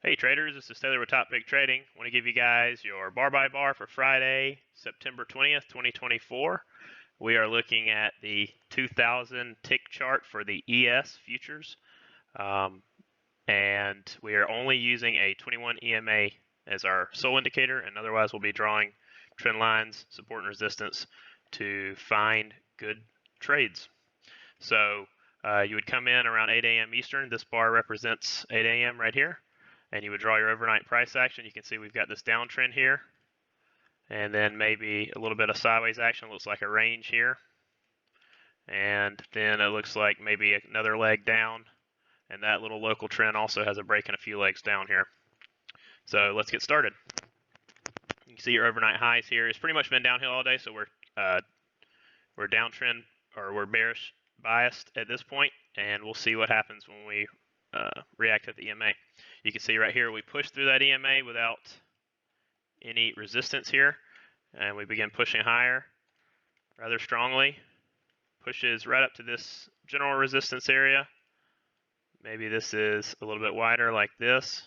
Hey traders, this is Taylor with Top Pick Trading. I want to give you guys your bar by bar for Friday, September 20th, 2024. We are looking at the 2000 tick chart for the ES futures. And we are only using a 21 EMA as our sole indicator, and otherwise we'll be drawing trend lines, support and resistance to find good trades. So you would come in around 8 a.m. Eastern. This bar represents 8 a.m. right here. And you would draw your overnight price action. You can see we've got this downtrend here, and then maybe a little bit of sideways action. Looks like a range here, and then it looks like maybe another leg down, and that little local trend also has a break and a few legs down here. So let's get started. You can see your overnight highs here. It's pretty much been downhill all day, so we're downtrend, or we're bearish biased at this point, and we'll see what happens when we react at the EMA. You can see right here we push through that EMA without any resistance here, and we begin pushing higher rather strongly. Pushes right up to this general resistance area. Maybe this is a little bit wider like this.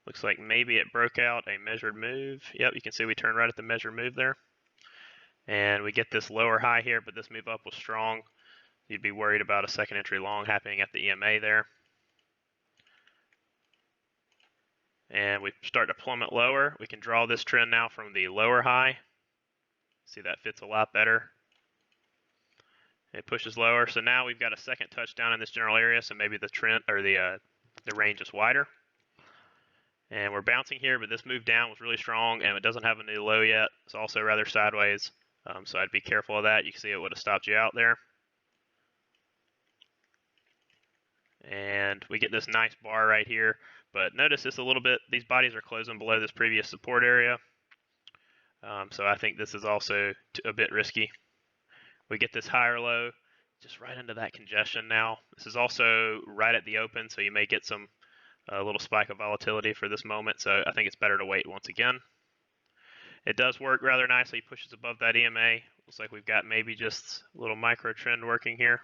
Looks like maybe it broke out a measured move. Yep, you can see we turned right at the measured move there. And we get this lower high here, but this move up was strong. You'd be worried about a second entry long happening at the EMA there. And we start to plummet lower. We can draw this trend now from the lower high. See, that fits a lot better. It pushes lower, so now we've got a second touchdown in this general area, so maybe the trend or the range is wider. And we're bouncing here, but this move down was really strong, and it doesn't have a new low yet. It's also rather sideways, so I'd be careful of that. You can see it would have stopped you out there. And we get this nice bar right here, but notice this a little bit, these bodies are closing below this previous support area, so I think this is also a bit risky. We get this higher low just right into that congestion now. This is also right at the open, so you may get some little spike of volatility for this moment, so I think it's better to wait once again. It does work rather nicely, pushes above that EMA. Looks like we've got maybe just a little micro trend working here.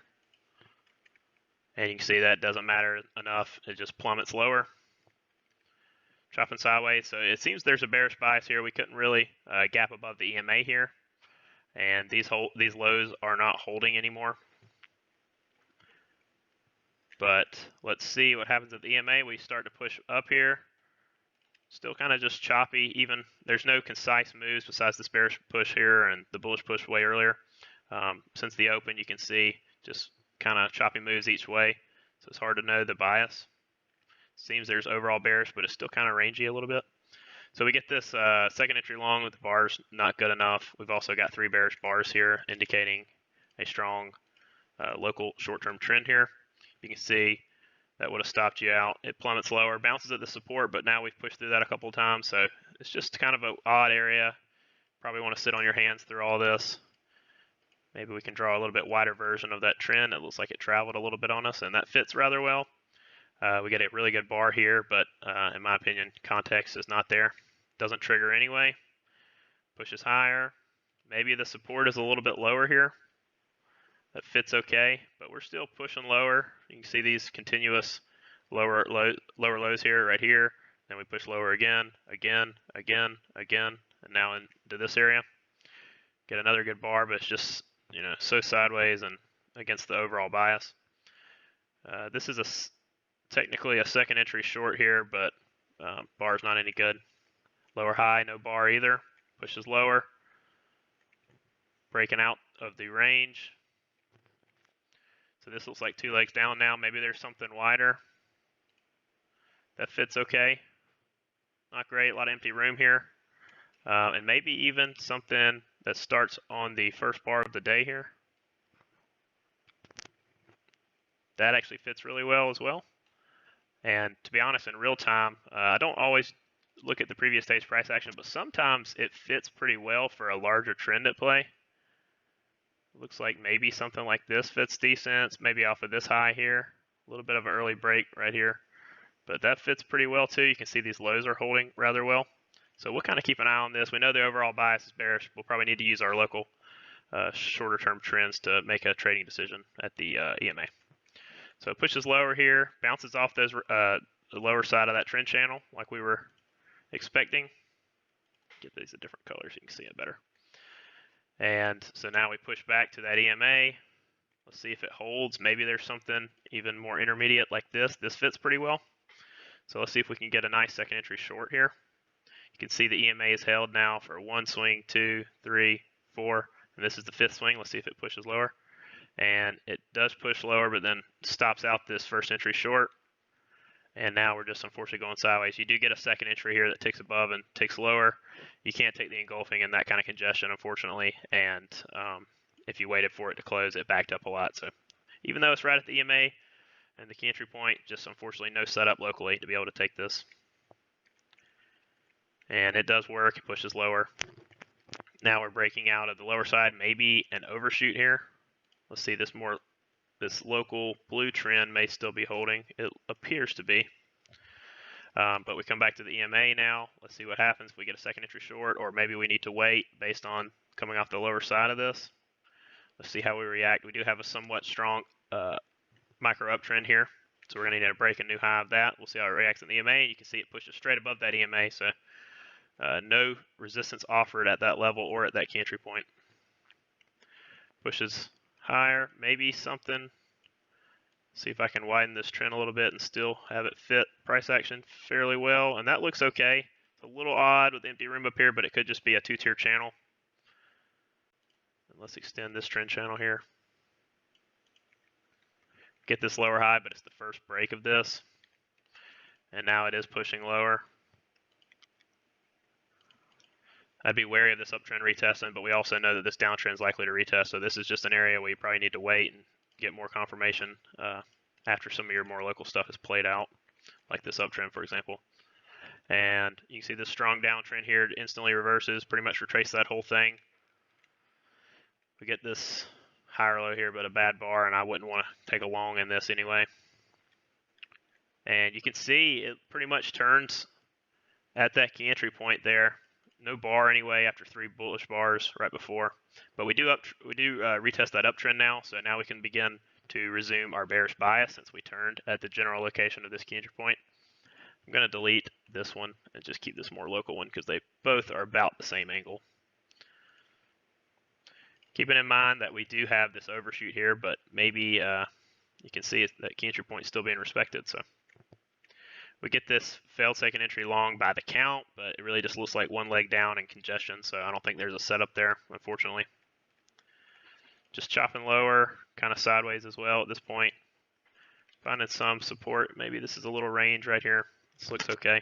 And you can see that doesn't matter enough. It just plummets lower. Chopping sideways. So it seems there's a bearish bias here. We couldn't really gap above the EMA here. And these lows are not holding anymore. But let's see what happens at the EMA. We start to push up here. Still kind of just choppy. Even there's no concise moves besides this bearish push here and the bullish push way earlier. Since the open, you can see just kind of choppy moves each way, so it's hard to know the bias. Seems there's overall bearish, but it's still kind of rangy a little bit. So we get this second entry long with the bars not good enough. We've also got 3 bearish bars here, indicating a strong local short-term trend here. You can see that would have stopped you out. It plummets lower, bounces at the support, but now we've pushed through that a couple of times, so it's just kind of an odd area. Probably want to sit on your hands through all this. Maybe we can draw a little bit wider version of that trend. It looks like it traveled a little bit on us, and that fits rather well. We get a really good bar here, but in my opinion, context is not there. Doesn't trigger anyway. Pushes higher. Maybe the support is a little bit lower here. That fits okay, but we're still pushing lower. You can see these continuous lower lows here, right here. Then we push lower again, again, and now into this area. Get another good bar, but it's just, you know, so sideways and against the overall bias. This is technically a second entry short here, but bar's not any good. Lower high, no bar either. Pushes lower. Breaking out of the range. So this looks like 2 legs down now. Maybe there's something wider. That fits okay. Not great, a lot of empty room here. And maybe even something that starts on the first bar of the day here. That actually fits really well as well. And to be honest, in real time, I don't always look at the previous day's price action, but sometimes it fits pretty well for a larger trend at play. Looks like maybe something like this fits decent, maybe off of this high here. A little bit of an early break right here. But that fits pretty well too. You can see these lows are holding rather well. So we'll kind of keep an eye on this. We know the overall bias is bearish. We'll probably need to use our local shorter term trends to make a trading decision at the EMA. So it pushes lower here, bounces off those the lower side of that trend channel like we were expecting. Get these a different color so you can see it better. And so now we push back to that EMA. Let's see if it holds. Maybe there's something even more intermediate like this. This fits pretty well. So let's see if we can get a nice second entry short here. You can see the EMA is held now for 1 swing, 2, 3, 4, and this is the 5th swing. Let's see if it pushes lower. And it does push lower, but then stops out this first entry short. And now we're just unfortunately going sideways. You do get a second entry here that ticks above and ticks lower. You can't take the engulfing in that kind of congestion, unfortunately. And if you waited for it to close, it backed up a lot. So even though it's right at the EMA and the key entry point, just unfortunately no setup locally to be able to take this. And it does work. It pushes lower. Now we're breaking out of the lower side. Maybe an overshoot here. Let's see this more. This local blue trend may still be holding. It appears to be. But we come back to the EMA now. Let's see what happens if we get a second entry short, or maybe we need to wait based on coming off the lower side of this. Let's see how we react. We do have a somewhat strong micro uptrend here, so we're going to need to break a new high of that. We'll see how it reacts in the EMA. You can see it pushes straight above that EMA, so no resistance offered at that level or at that key entry point. Pushes higher, maybe something. See if I can widen this trend a little bit and still have it fit price action fairly well. And that looks okay. It's a little odd with the empty room up here, but it could just be a 2-tier channel. And let's extend this trend channel here. Get this lower high, but it's the first break of this. And now it is pushing lower. I'd be wary of this uptrend retesting, but we also know that this downtrend is likely to retest. So this is just an area where you probably need to wait and get more confirmation after some of your more local stuff is played out, like this uptrend, for example. And you can see this strong downtrend here instantly reverses, pretty much retrace that whole thing. We get this higher low here, but a bad bar, and I wouldn't want to take a long in this anyway. And you can see it pretty much turns at that key entry point there. No bar anyway after 3 bullish bars right before, but we do retest that uptrend now. So now we can begin to resume our bearish bias since we turned at the general location of this key entry point. I'm going to delete this one and just keep this more local one because they both are about the same angle. Keeping in mind that we do have this overshoot here, but maybe you can see that key entry point is still being respected. So we get this failed second entry long by the count, but it really just looks like one leg down and congestion, so I don't think there's a setup there, unfortunately. Just chopping lower, kind of sideways as well at this point. Finding some support. Maybe this is a little range right here. This looks okay.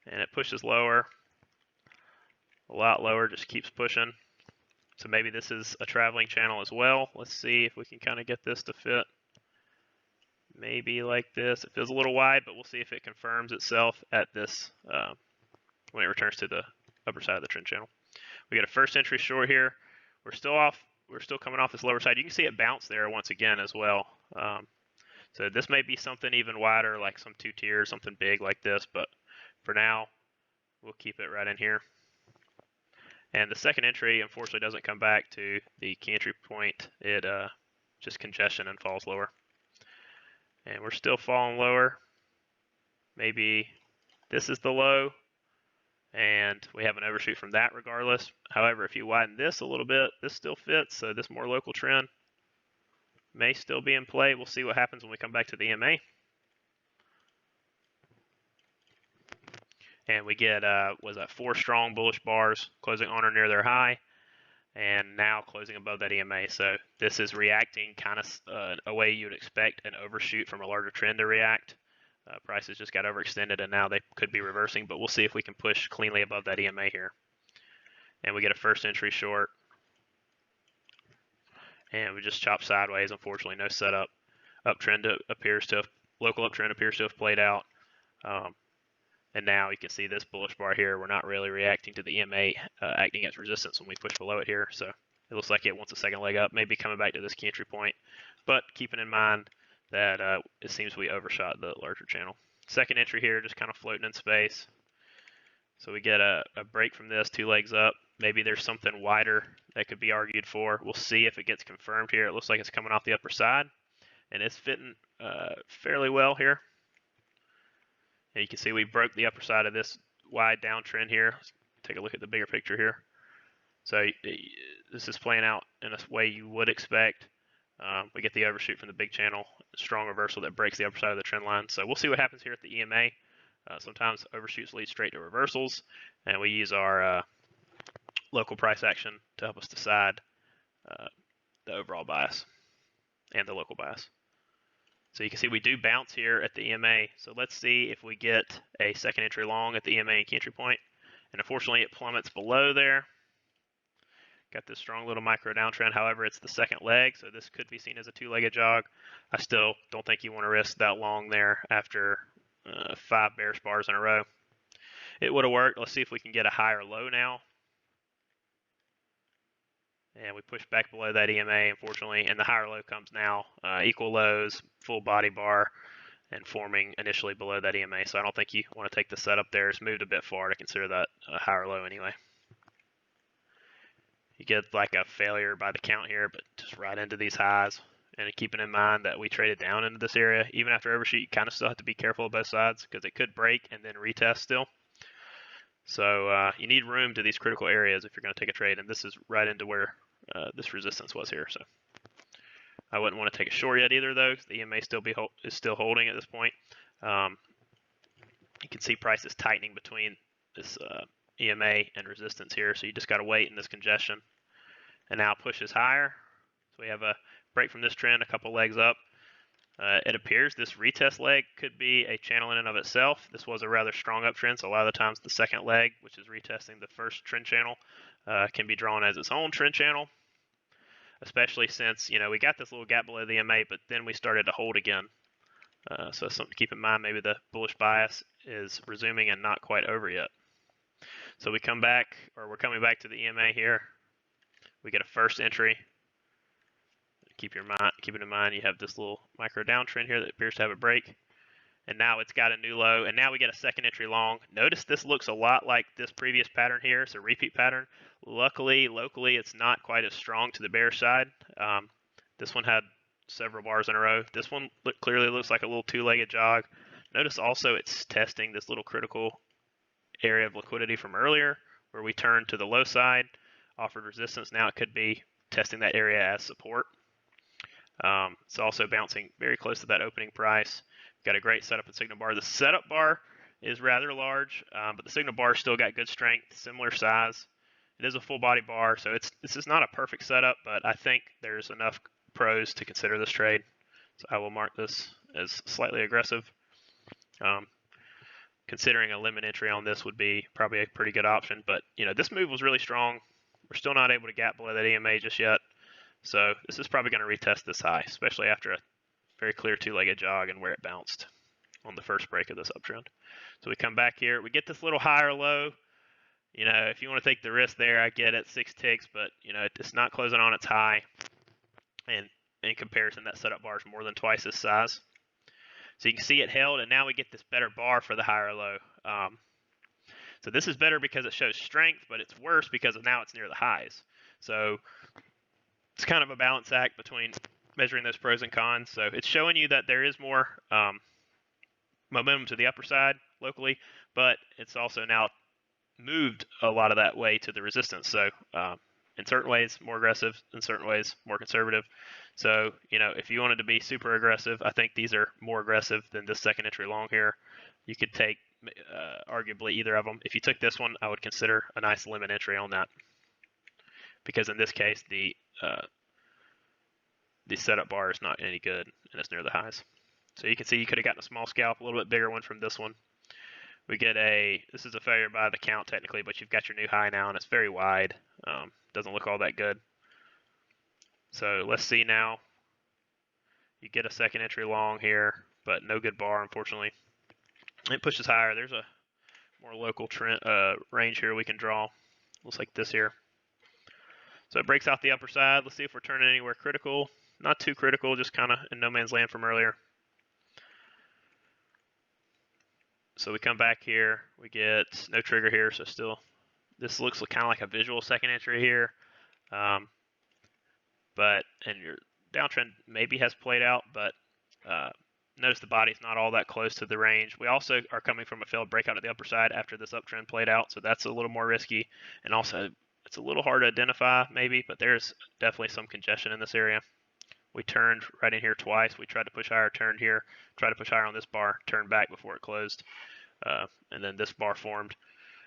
And it pushes lower. A lot lower, just keeps pushing. So maybe this is a traveling channel as well. Let's see if we can kind of get this to fit. Maybe like this. It feels a little wide, but we'll see if it confirms itself at this when it returns to the upper side of the trend channel. We got a first entry short here. We're still coming off this lower side. You can see it bounce there once again as well. So this may be something even wider, like some 2-tier, something big like this, but for now, we'll keep it right in here. And the second entry, unfortunately, doesn't come back to the key entry point. It just congestion and falls lower. And we're still falling lower. Maybe this is the low, and we have an overshoot from that regardless. However, if you widen this a little bit, this still fits, so this more local trend may still be in play. We'll see what happens when we come back to the EMA. And we get, 4 strong bullish bars closing on or near their high, and now closing above that EMA. So this is reacting kind of a way you would expect an overshoot from a larger trend to react. Prices just got overextended, and now they could be reversing, but we'll see if we can push cleanly above that EMA here. And we get a first entry short. And we just chop sideways. Unfortunately, no setup. Local uptrend appears to have played out. And now you can see this bullish bar here. We're not really reacting to the EMA acting as resistance when we push below it here. So it looks like it wants a second leg up, maybe coming back to this key entry point. But keeping in mind that it seems we overshot the larger channel. Second entry here, just kind of floating in space. So we get a break from this, 2 legs up. Maybe there's something wider that could be argued for. We'll see if it gets confirmed here. It looks like it's coming off the upper side. and it's fitting fairly well here. And you can see we broke the upper side of this wide downtrend here. Let's take a look at the bigger picture here. So this is playing out in a way you would expect. We get the overshoot from the big channel, strong reversal that breaks the upper side of the trend line. So we'll see what happens here at the EMA. Sometimes overshoots lead straight to reversals, and we use our local price action to help us decide the overall bias and the local bias. So you can see we do bounce here at the EMA. So let's see if we get a second entry long at the EMA and key entry point. And unfortunately, it plummets below there. Got this strong little micro downtrend. However, it's the second leg, so this could be seen as a two-legged jog. I still don't think you want to risk that long there after 5 bearish bars in a row. It would have worked. Let's see if we can get a higher low now. And we push back below that EMA, unfortunately, and the higher low comes now. Equal lows, full body bar, and forming initially below that EMA. So I don't think you want to take the setup there. It's moved a bit far to consider that a higher low anyway. You get like a failure by the count here, but just right into these highs. And keeping in mind that we traded down into this area, even after overshoot, you kind of still have to be careful of both sides because it could break and then retest still. So you need room to these critical areas if you're going to take a trade, and this is right into where this resistance was here. So I wouldn't want to take a short yet either, though, because the EMA is still holding at this point. You can see prices tightening between this EMA and resistance here, so you just got to wait in this congestion. And now pushes higher. So we have a break from this trend, a couple legs up. It appears this retest leg could be a channel in and of itself. This was a rather strong uptrend, so a lot of the times the second leg, which is retesting the first trend channel, can be drawn as its own trend channel, especially since, we got this little gap below the EMA, but then we started to hold again. So something to keep in mind, maybe the bullish bias is resuming and not quite over yet. So we come back, or we're coming back to the EMA here. We get a first entry. Keep it in mind, you have this little micro downtrend here that appears to have a break. And now it's got a new low, and now we get a second entry long. Notice this looks a lot like this previous pattern here. It's a repeat pattern. Luckily, locally, it's not quite as strong to the bearish side. This one had several bars in a row. This one clearly looks like a little two-legged jog. Notice also it's testing this little critical area of liquidity from earlier where we turned to the low side, offered resistance. Now it could be testing that area as support. It's also bouncing very close to that opening price. Got a great setup and signal bar. The setup bar is rather large, but the signal bar still got good strength, similar size. It is a full body bar, so this is not a perfect setup, but I think there's enough pros to consider this trade. So I will mark this as slightly aggressive. Considering a limit entry on this would be probably a pretty good option, but this move was really strong. We're still not able to gap below that EMA just yet. So this is probably going to retest this high, especially after a very clear two-legged jog and where it bounced on the first break of this uptrend. So we come back here. We get this little higher low. If you want to take the risk there, I get it, 6 ticks, but, it's not closing on its high. And in comparison, that setup bar is more than twice this size. So you can see it held, and now we get this better bar for the higher low. So this is better because it shows strength, but it's worse because now it's near the highs. So it's kind of a balance act between measuring those pros and cons. So it's showing you that there is more momentum to the upper side locally, but it's also now moved a lot of that way to the resistance. So in certain ways, more aggressive, in certain ways, more conservative. So, if you wanted to be super aggressive, I think these are more aggressive than this second entry long here. You could take arguably either of them. If you took this one, I would consider a nice limit entry on that, because in this case, the setup bar is not any good, and it's near the highs. So you can see you could have gotten a small scalp, a little bit bigger one from this one. We get this is a failure by the count technically, but you've got your new high now, and it's very wide. Doesn't look all that good. So let's see now. You get a second entry long here, but no good bar, unfortunately. It pushes higher. There's a more local trend range here we can draw. Looks like this here. So it breaks out the upper side. Let's see if we're turning anywhere critical. Not too critical, just kind of in no man's land from earlier. So we come back here. We get no trigger here, so still this looks kind of like a visual second entry here. downtrend maybe has played out, but notice the body's not all that close to the range. We also are coming from a failed breakout at the upper side after this uptrend played out, so that's a little more risky. And also, it's a little hard to identify maybe, but there's definitely some congestion in this area. We turned right in here twice. We tried to push higher, turned here, tried to push higher on this bar, turned back before it closed, and then this bar formed.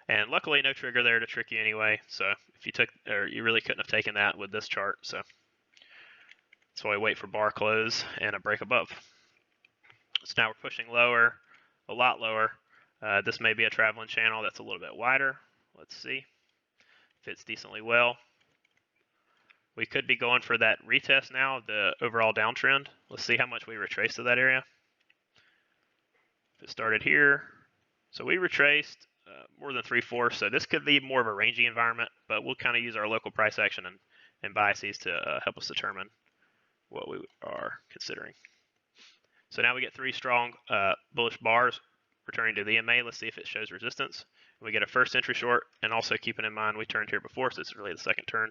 And luckily, no trigger there to trick you anyway. So if you took, or you really couldn't have taken that with this chart. So that's why we wait for bar close and a break above. So now we're pushing lower, a lot lower. This may be a traveling channel that's a little bit wider. Let's see. Fits decently well. We could be going for that retest now of the overall downtrend. Let's see how much we retrace to that area. If it started here, so we retraced more than 3/4. So this could be more of a rangy environment, but we'll kind of use our local price action and biases to help us determine what we are considering. So now we get 3 strong bullish bars returning to the EMA. Let's see if it shows resistance. We get a first entry short, and also keeping in mind we turned here before, so this is really the second turn.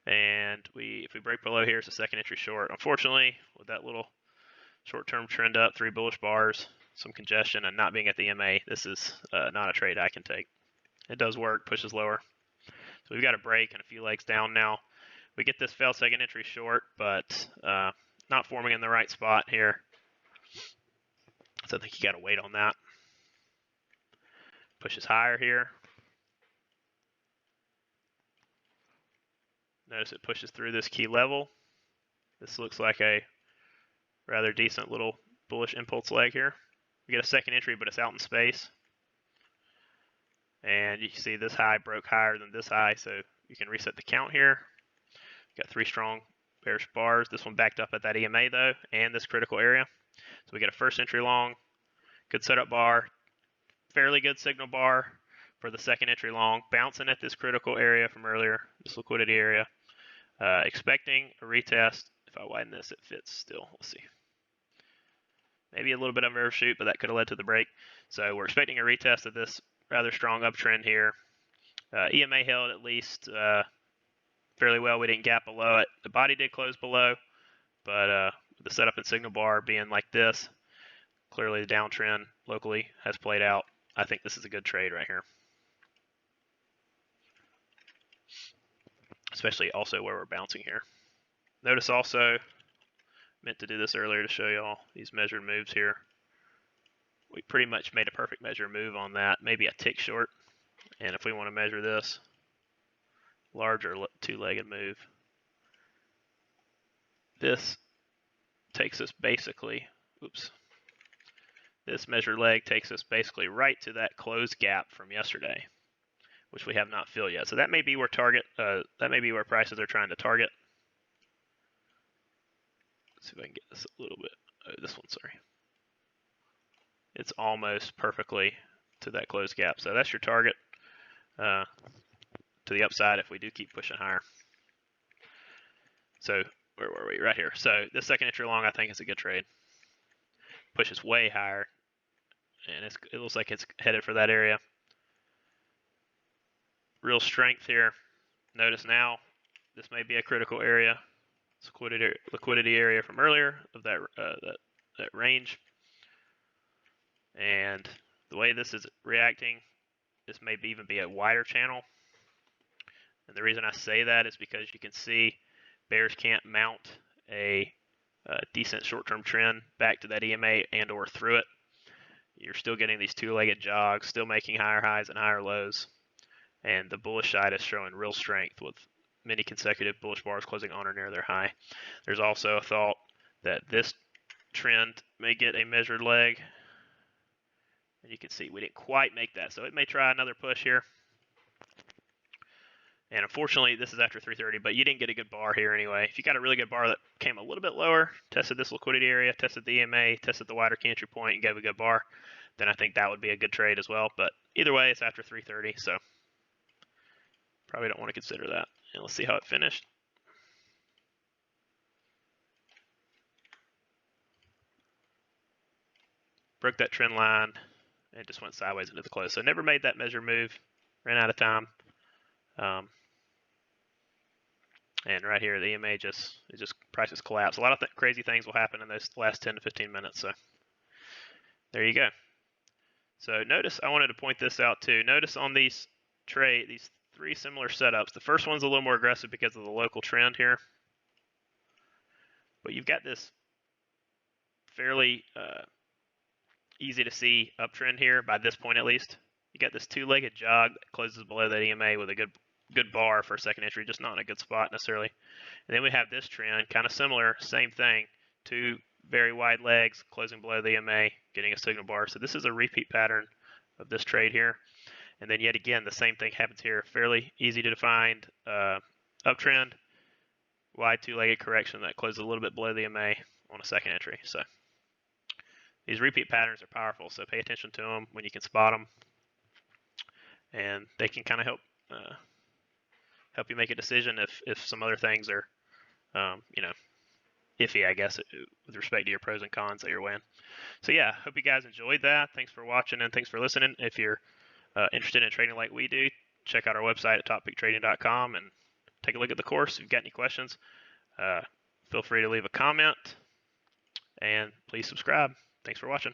And if we break below here, it's a second entry short. Unfortunately, with that little short-term trend up, 3 bullish bars, some congestion, and not being at the EMA, this is not a trade I can take. It does work, pushes lower. So we've got a break and a few legs down now. We get this failed second entry short, but not forming in the right spot here. So I think you got to wait on that. Pushes higher here. Notice it pushes through this key level. This looks like a rather decent little bullish impulse leg here. We get a second entry, but it's out in space. And you can see this high broke higher than this high, so you can reset the count here. Got 3 strong bearish bars. This one backed up at that EMA though, and this critical area. So we get a first entry long, good setup bar, fairly good signal bar for the second entry long, bouncing at this critical area from earlier, this liquidity area. Expecting a retest. If I widen this, it fits still. Let's see. Maybe a little bit of an overshoot, but that could have led to the break. So we're expecting a retest of this rather strong uptrend here. EMA held at least fairly well. We didn't gap below it. The body did close below, but the setup and signal bar being like this, clearly the downtrend locally has played out. I think this is a good trade right here. Especially also where we're bouncing here. Notice also, meant to do this earlier to show y'all these measured moves here. We pretty much made a perfect measure move on that, maybe a tick short. And if we want to measure this larger 2-legged move, this takes us basically, this measured leg takes us basically right to that closed gap from yesterday, which we have not filled yet. So that may be where that may be where prices are trying to target. Let's see if I can get this a little bit. This one, sorry. It's almost perfectly to that closed gap. So that's your target to the upside if we do keep pushing higher. So where were we? Right here. So this second entry long, I think, is a good trade. Pushes way higher, and it looks like it's headed for that area. Real strength here. Notice now, this may be a critical area. It's liquidity area from earlier of that range. And the way this is reacting, this may even be a wider channel. And the reason I say that is because you can see bears can't mount a decent short-term trend back to that EMA and or through it. You're still getting these 2-legged jogs, still making higher highs and higher lows. And the bullish side is showing real strength with many consecutive bullish bars closing on or near their high. There's also a thought that this trend may get a measured leg. And you can see we didn't quite make that, so it may try another push here. And unfortunately, this is after 3:30, but you didn't get a good bar here anyway. If you got a really good bar that came a little bit lower, tested this liquidity area, tested the EMA, tested the wider key entry point, and gave a good bar, then I think that would be a good trade as well. But either way, it's after 3:30, so probably don't want to consider that. And let's see how it finished. Broke that trend line and just went sideways into the close. So never made that measure move, ran out of time. And right here, the EMA just prices collapse. A lot of crazy things will happen in those last 10 to 15 minutes. So there you go. So notice, I wanted to point this out too. Notice on these these three similar setups, the first one's a little more aggressive because of the local trend here. But you've got this fairly easy to see uptrend here by this point at least. You got this two-legged jog that closes below that EMA with a good bar for a second entry, just not in a good spot necessarily. And then we have this trend, kind of similar, same thing. Two very wide legs closing below the EMA, getting a signal bar. So this is a repeat pattern of this trade here. And then yet again, the same thing happens here. Fairly easy to define uptrend, wide two-legged correction that closes a little bit below the EMA on a second entry. So these repeat patterns are powerful, so pay attention to them when you can spot them, and they can kind of help you make a decision if some other things are, iffy, I guess, with respect to your pros and cons that you're weighing. So yeah, hope you guys enjoyed that. Thanks for watching and thanks for listening. If you're interested in trading like we do, check out our website at toppeaktrading.com and take a look at the course. If you've got any questions, feel free to leave a comment, and please subscribe. Thanks for watching.